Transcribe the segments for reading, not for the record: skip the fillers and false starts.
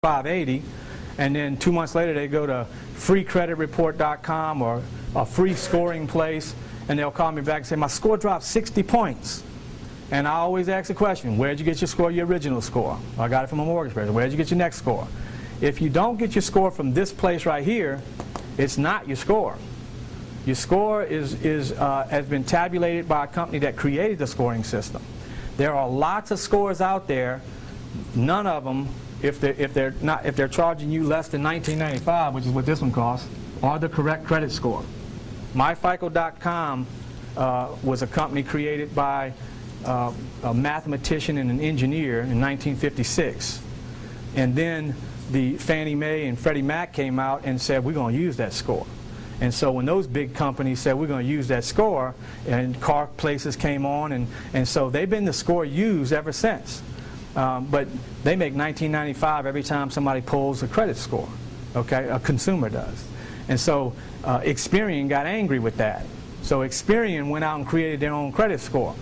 580, and then 2 months later they go to freecreditreport.com or a free scoring place, and they'll call me back and say, my score dropped 60 points. And I always ask the question, where'd you get your score, your original score? I got it from a mortgage broker. Where'd you get your next score? If you don't get your score from this place right here, it's not your score. Your score has been tabulated by a company that created the scoring system. There are lots of scores out there. None of them, if they're charging you less than $19.95, which is what this one costs, are the correct credit score. MyFICO.com was a company created by a mathematician and an engineer in 1956, and then the Fannie Mae and Freddie Mac came out and said, we're going to use that score. And so when those big companies said we're going to use that score, and car places came on, and so they've been the score used ever since. But they make $19.95 every time somebody pulls a credit score, okay? A consumer does. And so Experian got angry with that. So Experian went out and created their own credit score.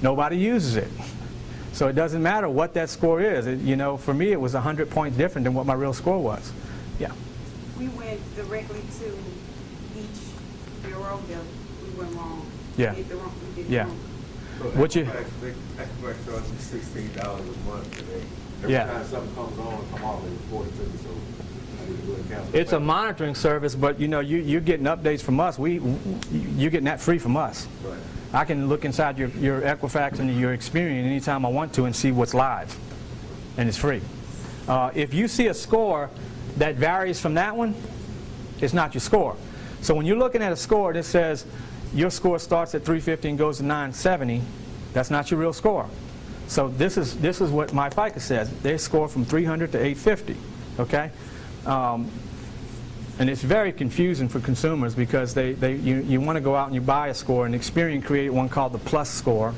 Nobody uses it. So it doesn't matter what that score is. You know, for me it was 100 points different than what my real score was. Yeah. We went directly to each bureau that we went wrong. Yeah. We did the wrong, we did Yeah. wrong. So What you? Equifax charges me $16 a month today. Every Yeah. time something comes on, come off, they report it to me, so I need to go and cancel. It's a monitoring service, but you know, you're getting updates from us. You're getting that free from us. Right. I can look inside your Equifax and your Experian anytime I want to and see what's live, and it's free. If you see a score that varies from that one, it's not your score. So when you're looking at a score that says your score starts at 350 and goes to 970, that's not your real score. So this is what my FICO says. They score from 300 to 850. Okay. And it's very confusing for consumers because you want to go out and you buy a score, and Experian created one called the Plus score,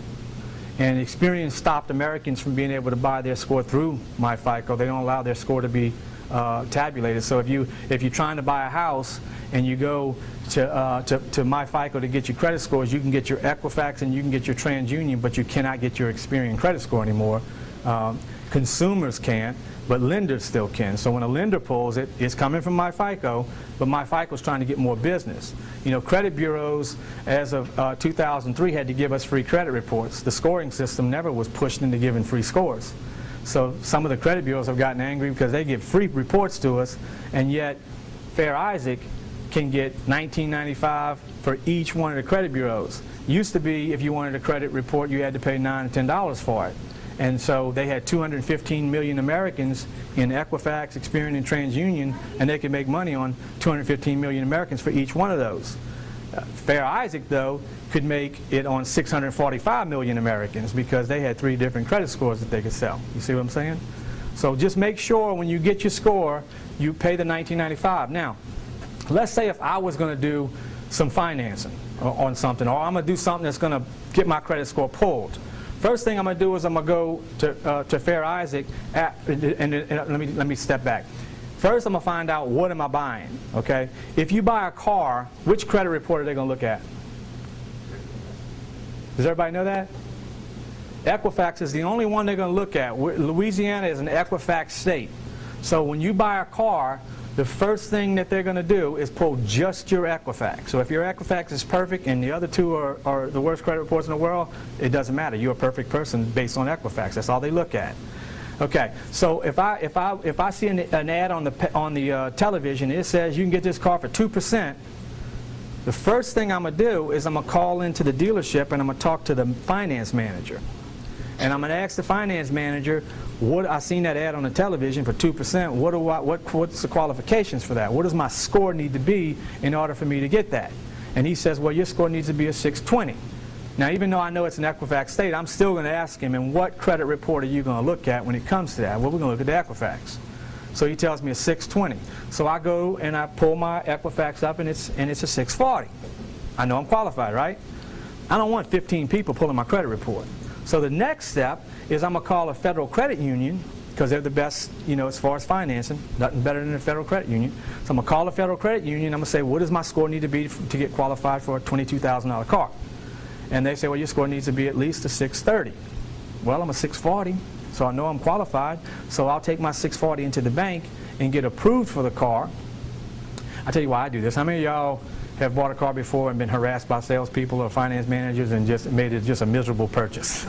and Experian stopped Americans from being able to buy their score through MyFICO. They don't allow their score to be tabulated. So if you're trying to buy a house and you go to MyFICO to get your credit scores, you can get your Equifax and you can get your TransUnion, but you cannot get your Experian credit score anymore. Consumers can't, but lenders still can. So when a lender pulls it, it's coming from MyFICO, but MyFICO's trying to get more business. You know, credit bureaus, as of 2003, had to give us free credit reports. The scoring system never was pushed into giving free scores. So some of the credit bureaus have gotten angry because they give free reports to us, and yet Fair Isaac can get $19.95 for each one of the credit bureaus. Used to be, if you wanted a credit report, you had to pay $9 to $10 for it. And so they had 215 million Americans in Equifax, Experian, and TransUnion, and they could make money on 215 million Americans for each one of those. Fair Isaac, though, could make it on 645 million Americans because they had 3 different credit scores that they could sell. You see what I'm saying? So just make sure when you get your score, you pay the $19.95. Now, let's say if I was going to do some financing on something, or I'm going to do something that's going to get my credit score pulled. First thing I'm going to do is I'm going to go to Fair Isaac, and let me step back. First, I'm going to find out what am I buying. Okay? If you buy a car, which credit report are they going to look at? Does everybody know that? Equifax is the only one they're going to look at. Louisiana is an Equifax state. So when you buy a car, the first thing that they're going to do is pull just your Equifax. So if your Equifax is perfect and the other 2 are the worst credit reports in the world, it doesn't matter. You're a perfect person based on Equifax. That's all they look at. Okay. So if I see an ad on the television, it says you can get this car for 2%. The first thing I'm going to do is I'm going to call into the dealership and I'm going to talk to the finance manager. And I'm going to ask the finance manager, I seen that ad on the television for 2%. What's the qualifications for that? What does my score need to be in order for me to get that? And he says, well, your score needs to be a 620. Now, even though I know it's an Equifax state, I'm still going to ask him, and what credit report are you going to look at when it comes to that? Well, we're going to look at the Equifax. So he tells me a 620. So I go and I pull my Equifax up, and it's a 640. I know I'm qualified, right? I don't want 15 people pulling my credit report. So the next step is I'm going to call a federal credit union, because they're the best, you know, as far as financing. Nothing better than a federal credit union. So I'm going to call a federal credit union. I'm going to say, what does my score need to be to get qualified for a $22,000 car? And they say, well, your score needs to be at least a 630. Well, I'm a 640. so I know I'm qualified, so I'll take my 640 into the bank and get approved for the car. I'll tell you why I do this. How many of y'all have bought a car before and been harassed by salespeople or finance managers and just made it just a miserable purchase?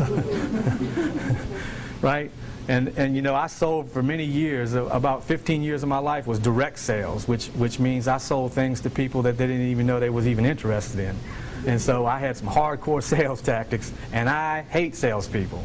Right? And you know, I sold for many years. About 15 years of my life was direct sales, which means I sold things to people that they didn't even know they was even interested in. And so I had some hardcore sales tactics, and I hate salespeople.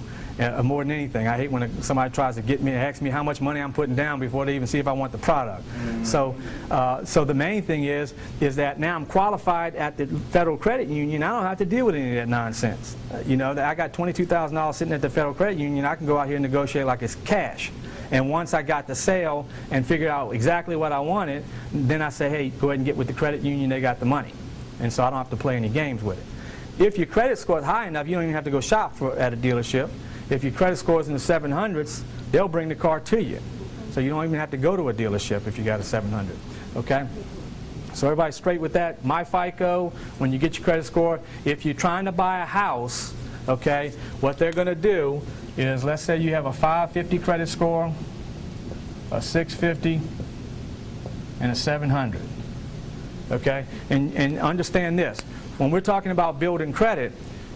More than anything, I hate when somebody tries to get me and ask me how much money I'm putting down before they even see if I want the product. So the main thing is that now I'm qualified at the Federal Credit Union. I don't have to deal with any of that nonsense. You know, I got $22,000 sitting at the Federal Credit Union. I can go out here and negotiate like it's cash. And once I got the sale and figured out exactly what I wanted, then I say, hey, go ahead and get with the credit union. They got the money. And so I don't have to play any games with it. If your credit score is high enough, you don't even have to go shop at a dealership. If your credit score is in the 700s, they'll bring the car to you. So you don't even have to go to a dealership if you got a 700. Okay? So everybody's straight with that. My FICO, when you get your credit score, if you're trying to buy a house, okay, what they're going to do is, let's say you have a 550 credit score, a 650, and a 700. Okay? And understand this. When we're talking about building credit,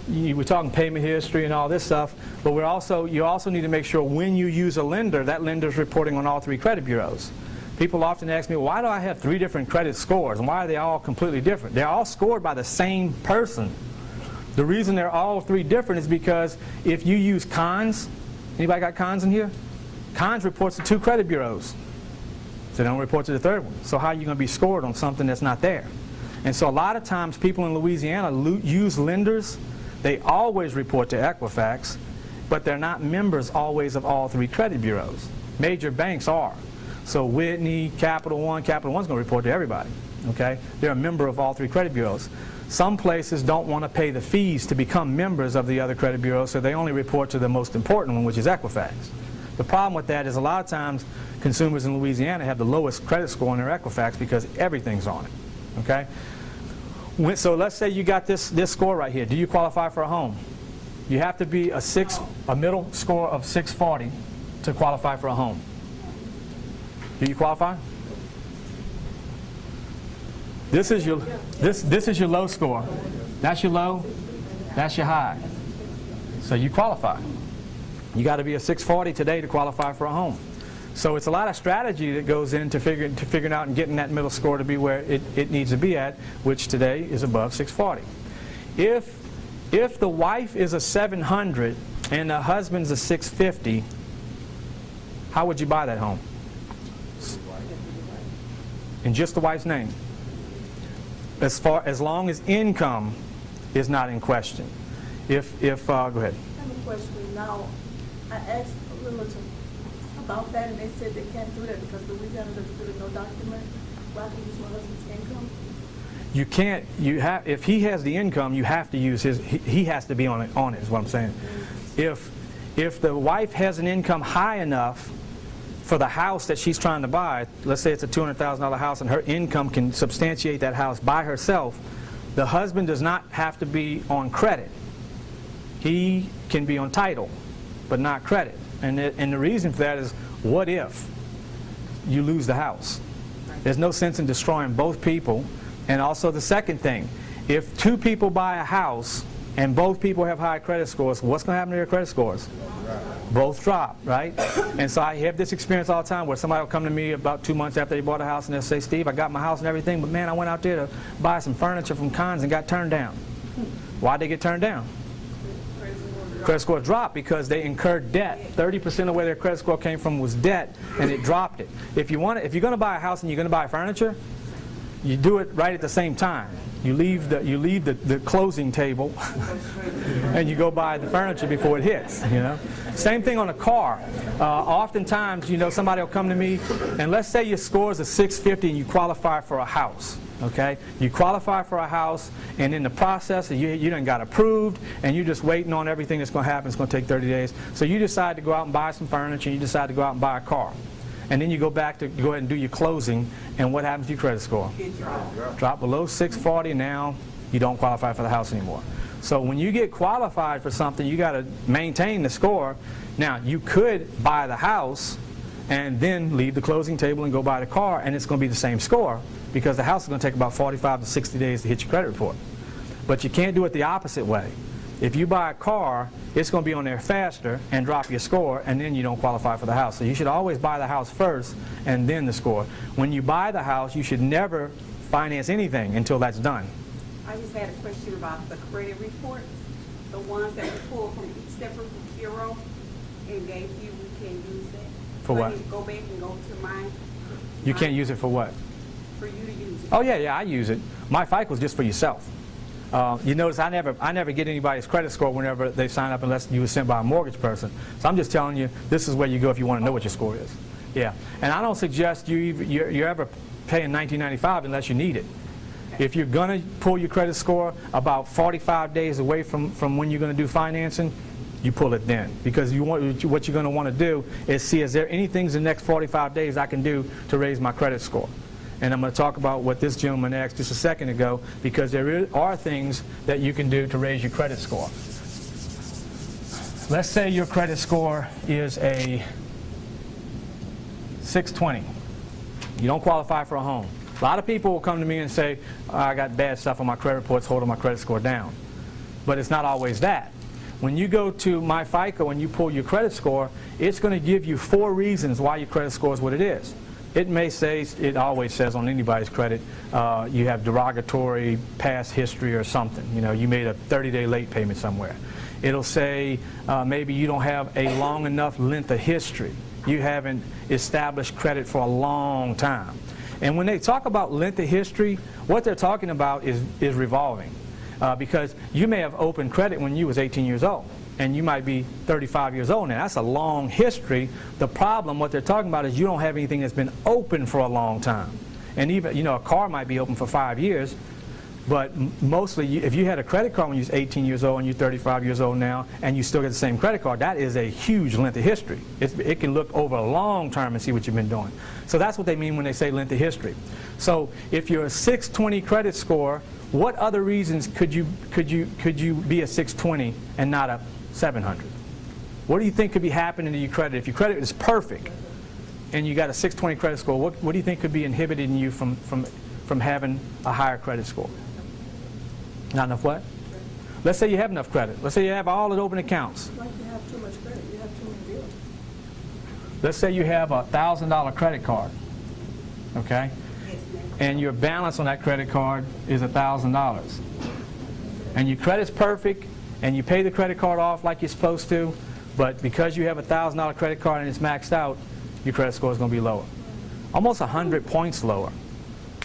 we're talking payment history and all this stuff, but you also need to make sure when you use a lender, that lender is reporting on all 3 credit bureaus. People often ask me, why do I have 3 different credit scores, and why are they all completely different? They're all scored by the same person. The reason they're all 3 different is because if you use Cons, anybody got Cons in here? Cons reports to 2 credit bureaus, so they don't report to the 3rd one. So how are you going to be scored on something that's not there? And so a lot of times people in Louisiana use lenders. They always report to Equifax, but they're not members always of all 3 credit bureaus. Major banks are. So Whitney, Capital One's going to report to everybody. Okay? They're a member of all 3 credit bureaus. Some places don't want to pay the fees to become members of the other credit bureaus, so they only report to the most important one, which is Equifax. The problem with that is a lot of times consumers in Louisiana have the lowest credit score on their Equifax because everything's on it. Okay? So let's say you got this score right here. Do you qualify for a home? You have to be a middle score of 640 to qualify for a home. Do you qualify? This is your low score. That's your low. That's your high. So you qualify. You got to be a 640 today to qualify for a home. So it's a lot of strategy that goes into figuring out and getting that middle score to be where it needs to be at, which today is above 640. If the wife is a 700 and the husband's a 650, how would you buy that home? In just the wife's name. As long as income is not in question. Go ahead. I have a question. Now, I asked a realtor about that, and they said they can't do that because Louisiana doesn't do no document. Why can you use my husband's income? You can't. If he has the income, you have to use his. He has to be on it. Is what I'm saying. If the wife has an income high enough for the house that she's trying to buy, let's say it's a $200,000 house, and her income can substantiate that house by herself, the husband does not have to be on credit. He can be on title, but not credit. And the reason for that is, what if you lose the house? There's no sense in destroying both people. And also the second thing, if 2 people buy a house and both people have high credit scores, what's going to happen to their credit scores? Both drop, right? And so I have this experience all the time where somebody will come to me about 2 months after they bought a house and they'll say, Steve, I got my house and everything, but man, I went out there to buy some furniture from Cons and got turned down. Why'd they get turned down? Credit score dropped because they incurred debt. 30% of where their credit score came from was debt, and it dropped it. If you're going to buy a house and you're going to buy furniture, you do it right at the same time. You leave the closing table and you go buy the furniture before it hits. You know. Same thing on a car. Oftentimes, somebody will come to me, and let's say your score is a 650 and you qualify for a house. Okay, you qualify for a house, and in the process, you done got approved, and you're just waiting on everything that's going to happen. It's going to take 30 days. So you decide to go out and buy some furniture, and you decide to go out and buy a car. And then you go back to go ahead and do your closing, and what happens to your credit score? Drop below 640, now you don't qualify for the house anymore. So when you get qualified for something, you got to maintain the score. Now, you could buy the house and then leave the closing table and go buy the car, and it's going to be the same score because the house is going to take about 45 to 60 days to hit your credit report. But you can't do it the opposite way. If you buy a car, it's going to be on there faster and drop your score, and then you don't qualify for the house. So you should always buy the house first and then the score. When you buy the house, you should never finance anything until that's done. I just had a question about the credit reports, the ones that we pulled from each separate bureau and gave you, we can use that. For what? So I can go back and go to mine. You can't use it for what? For you to use it. Oh, yeah, I use it. My FICO is just for yourself. You notice I never get anybody's credit score whenever they sign up unless you were sent by a mortgage person. So I'm just telling you, this is where you go if you want to know what your score is. Yeah, and I don't suggest you're ever paying $19.95 unless you need it. If you're going to pull your credit score about 45 days away from when you're going to do financing, you pull it then. Because what you're going to want to do is see, is there anything in the next 45 days I can do to raise my credit score? And I'm going to talk about what this gentleman asked just a second ago, because there are things that you can do to raise your credit score. Let's say your credit score is a 620. You don't qualify for a home. A lot of people will come to me and say, I got bad stuff on my credit reports holding my credit score down. But it's not always that. When you go to My FICO and you pull your credit score, it's going to give you 4 reasons why your credit score is what it is. It may say, it always says on anybody's credit, you have derogatory past history or something. You know, you made a 30-day late payment somewhere. It'll say maybe you don't have a long enough length of history. You haven't established credit for a long time. And when they talk about length of history, what they're talking about is revolving. Because you may have opened credit when you was 18 years old, and you might be 35 years old now. That's a long history. The problem, what they're talking about, is you don't have anything that's been open for a long time. And even, you know, a car might be open for 5 years, but mostly, if you had a credit card when you was 18 years old and you're 35 years old now, and you still get the same credit card, that is a huge length of history. It can look over a long term and see what you've been doing. So that's what they mean when they say length of history. So if you're a 620 credit score, what other reasons could you be a 620 and not a 700? What do you think could be happening to your credit? If your credit is perfect and you got a 620 credit score, what do you think could be inhibiting you from having a higher credit score? Not enough what? Let's say you have enough credit. Let's say you have all the open accounts. Like you have too much credit, you have too many bills. Let's say you have a $1,000 credit card, okay? And your balance on that credit card is $1,000. And your credit's perfect, and you pay the credit card off like you're supposed to, but because you have a $1,000 credit card and it's maxed out, your credit score is going to be lower. Almost 100 points lower.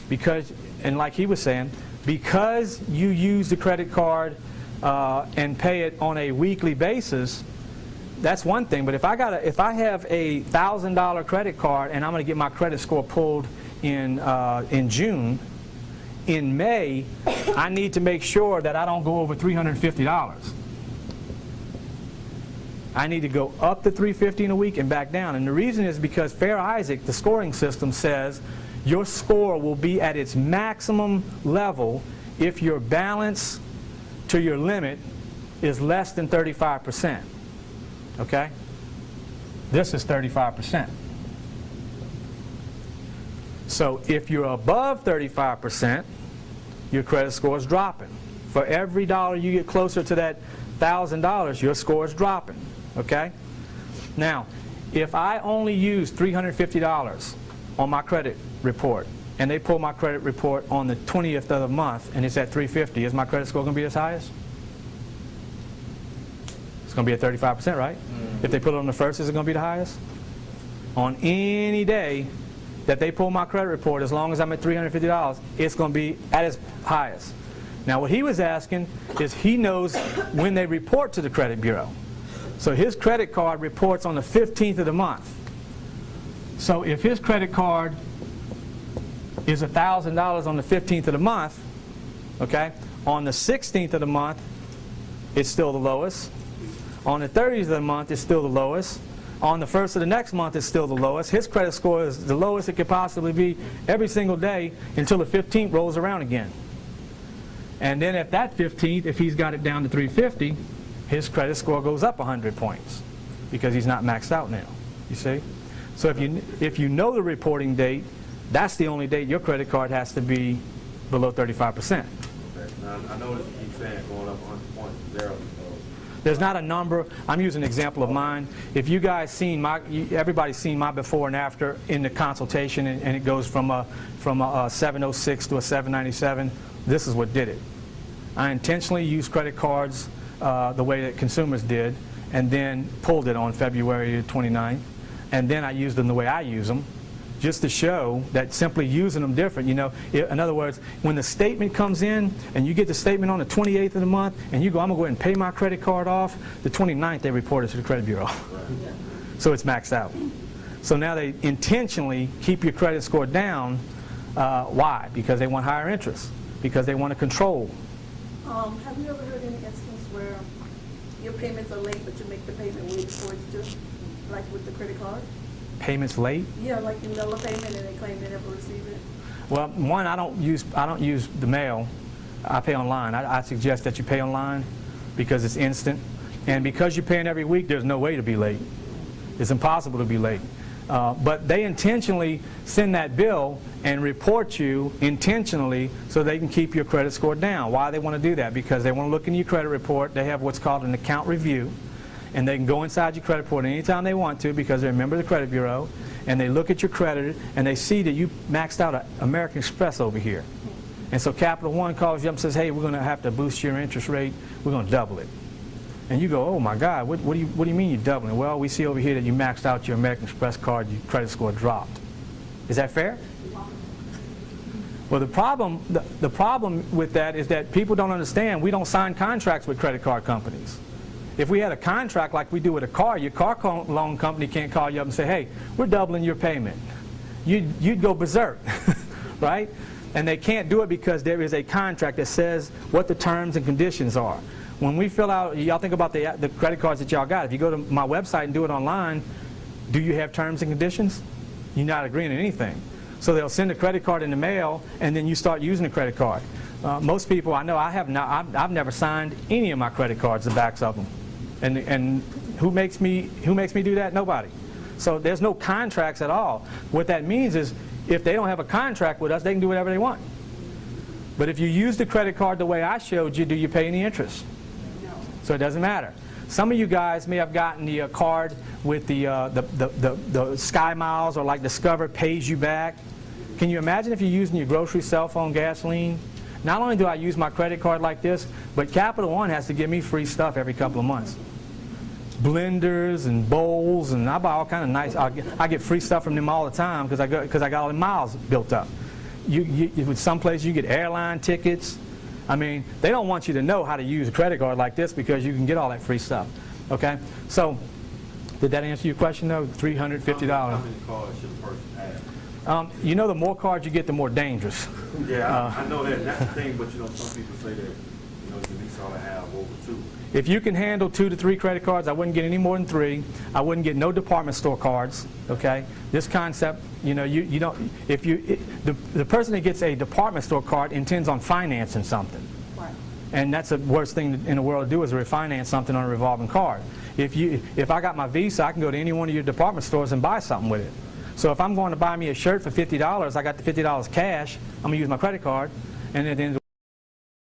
Because, and like he was saying, because you use the credit card and pay it on a weekly basis, that's one thing. But if I have a $1,000 credit card and I'm going to get my credit score pulled in June, in May, I need to make sure that I don't go over $350. I need to go up to $350 in a week and back down. And the reason is because Fair Isaac, the scoring system, says your score will be at its maximum level if your balance to your limit is less than 35%. Okay? This is 35%. So if you're above 35%, your credit score is dropping. For every dollar you get closer to that $1,000, your score is dropping. Okay? Now, if I only use $350 on my credit report, and they pull my credit report on the 20th of the month, and it's at $350, is my credit score going to be as highest? It's going to be at 35%, right? If they put it on the 1st, is it going to be the highest? On any day that they pull my credit report, as long as I'm at $350, it's going to be at its highest. Now, what he was asking is he knows when they report to the credit bureau. So his credit card reports on the 15th of the month. So if his credit card is $1,000 on the 15th of the month, okay, on the 16th of the month, it's still the lowest. On the 30th of the month, it's still the lowest. On the 1st of the next month, it's still the lowest. His credit score is the lowest it could possibly be every single day until the 15th rolls around again. And then at that 15th, if he's got it down to 350, his credit score goes up 100 points. because he's not maxed out now, you see? So if you know the reporting date, that's the only date your credit card has to be below 35%. Okay, now, I notice you keep saying going up 100 points there. So There's not a number. I'm using an example of mine. If you guys seen everybody's seen my before and after in the consultation, and it goes from a 706 to a 797, this is what did it. I intentionally used credit cards the way that consumers did, and then pulled it on February 29th, and then I used them the way I use them, just to show that simply using them different. You know, in other words, when the statement comes in and you get the statement on the 28th of the month and you go, I'm going to go ahead and pay my credit card off, the 29th they report it to the credit bureau. So it's maxed out. So now they intentionally keep your credit score down. Why? Because they want higher interest, because they want to control. Have you ever heard any instance where your payments are late, but you make the payment way before it's due, like with the credit card? Payments late? Yeah, like you mail a payment and they claim they never received it. Well, one, I don't use the mail. I pay online. I suggest that you pay online because it's instant, and because you're paying every week, there's no way to be late. It's impossible to be late. But they intentionally send that bill and report you intentionally so they can keep your credit score down. Why they want to do that? Because they want to look in your credit report. They have what's called an account review. And they can go inside your credit report anytime they want to because they're a member of the credit bureau, and they look at your credit and they see that you maxed out an American Express over here. And so Capital One calls you up and says, hey, we're going to have to boost your interest rate. We're going to double it. And you go, oh my God, what do you mean you're doubling? Well, we see over here that you maxed out your American Express card, your credit score dropped. Is that fair? Well, the problem with that is that people don't understand we don't sign contracts with credit card companies. If we had a contract like we do with a car, your car loan company can't call you up and say, hey, we're doubling your payment. You'd go berserk, right? And they can't do it because there is a contract that says what the terms and conditions are. When we fill out, y'all think about the credit cards that y'all got. If you go to my website and do it online, do you have terms and conditions? You're not agreeing to anything. So they'll send a credit card in the mail, and then you start using the credit card. Most people I know, I've never signed any of my credit cards, the backs of them. And who makes me do that? Nobody. So there's no contracts at all. What that means is if they don't have a contract with us, they can do whatever they want. But if you use the credit card the way I showed you, do you pay any interest? No. So it doesn't matter. Some of you guys may have gotten the card with the Sky Miles or like Discover pays you back. Can you imagine if you're using your grocery, cell phone, gasoline? Not only do I use my credit card like this, but Capital One has to give me free stuff every couple of months. Blenders and bowls, and I buy all kind of nice. I get free stuff from them all the time because I got all the miles built up. With some places you get airline tickets. I mean, they don't want you to know how to use a credit card like this because you can get all that free stuff. Okay, so did that answer your question though? $350. How many cards should a person have? You know, the more cards you get, the more dangerous. Yeah, I know that. That's the thing, but you know, some people say that you at least ought to have over 2. If you can handle 2 to 3 credit cards, I wouldn't get any more than 3. I wouldn't get no department store cards. Okay, this concept, you know, you don't. If the person that gets a department store card intends on financing something, Right. and that's the worst thing in the world to do is refinance something on a revolving card. If I got my Visa, I can go to any one of your department stores and buy something with it. So if I'm going to buy me a shirt for $50, I got the $50 cash. I'm gonna use my credit card, and at the end of the